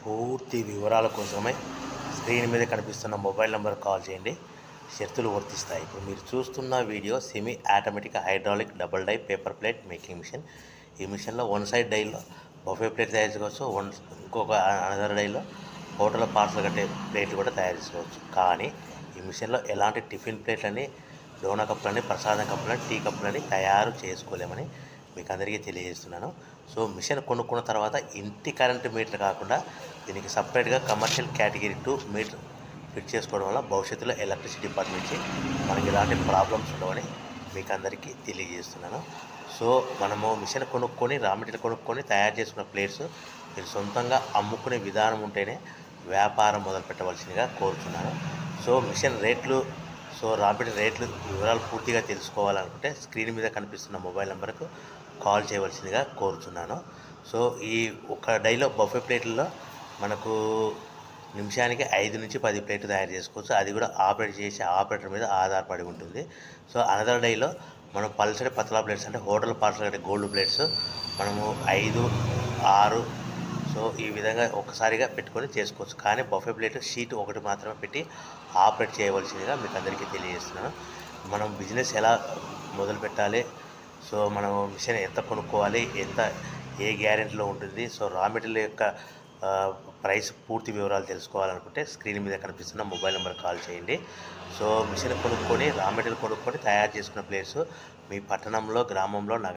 పూర్తి వివరాల కోసమే స్క్రీన్ మీద కనిపిస్తున్న మొబైల్ నెంబర్ కాల్ చేయండి. షరతులు వర్తిస్తాయి. ఇప్పుడు మీరు చూస్తున్న video semi automatic hydraulic double die paper plate making machine. ఈ మిషన్లో వన్ సైడ్ డైలో బఫే ప్లేట్ తయారు చేసుకోవచ్చు. ఇంకొక అనదర్ డైలో హోటల్ పార్సల్ కట్టే ప్లేట్లు కూడా తయారు చేసుకోవచ్చు. కానీ ఈ మిషన్లో ఎలాంటి టిఫిన్ ప్లేట్లని, డోనా కప్పులని, ప్రసాదం కప్పులని, టీ కప్పులని తయారు చేసుకోలేమని మీకు అందరికీ తెలియజేస్తున్నాను. సో మిషన్ కొనుక్కున్న తర్వాత ఇంటి కరెంటు మీటర్ కాకుండా దీనికి సపరేట్గా కమర్షియల్ కేటగిరీ 2 మీటర్ ఫిట్ చేసుకోవడం వల్ల భవిష్యత్తులో ఎలక్ట్రిసిటీ డిపార్ట్మెంట్ నుంచి మనకి ఎలాంటి ప్రాబ్లమ్స్ ఉండవని మీకు అందరికీ తెలియజేస్తున్నాను. సో మనము మిషన్ కొనుక్కొని రా మెటీరియల్ కొనుక్కొని తయారు చేసుకున్న ప్లేట్స్ మీరు సొంతంగా అమ్ముకునే విధానం ఉంటేనే వ్యాపారం మొదలు పెట్టవలసిందిగా కోరుతున్నాను. సో మిషన్ రేట్లు, రా మెటీరియల్ రేట్లు వివరాలు పూర్తిగా తెలుసుకోవాలనుకుంటే స్క్రీన్ మీద కనిపిస్తున్న మొబైల్ నెంబర్కు కాల్ చేయవలసిందిగా కోరుతున్నాను. సో ఈ ఒక డైలో బఫే ప్లేట్లలో మనకు నిమిషానికి 5 నుంచి 10 ప్లేట్లు తయారు చేసుకోవచ్చు. అది కూడా ఆపరేట్ చేసే ఆపరేటర్ మీద ఆధారపడి ఉంటుంది. సో అనదర్ డైలో మనం పల్సటి పతలా ప్లేట్స్ అంటే హోటల్ పార్సల్ అంటే గోల్డ్ ప్లేట్స్ మనము 5, 6 సో ఈ విధంగా ఒక్కసారిగా పెట్టుకొని చేసుకోవచ్చు. కానీ బఫే ప్లేట్ షీట్ ఒకటి మాత్రమే పెట్టి ఆపరేట్ చేయవలసిందిగా మీకు అందరికీ తెలియజేస్తున్నాను. మనం బిజినెస్ ఎలా మొదలు పెట్టాలి, సో మనం మిషన్ ఎంత కొనుక్కోవాలి, ఏ గ్యారెంటీలో ఉంటుంది, సో రా మెటీరియల్ యొక్క ప్రైస్ పూర్తి వివరాలు తెలుసుకోవాలనుకుంటే స్క్రీన్ మీద కనిపిస్తున్న మొబైల్ నెంబర్ కాల్ చేయండి. సో మిషన్ కొనుక్కొని రా మెటీరియల్ కొనుక్కొని తయారు చేసుకున్న ప్లేస్ మీ పట్టణంలో, గ్రామంలో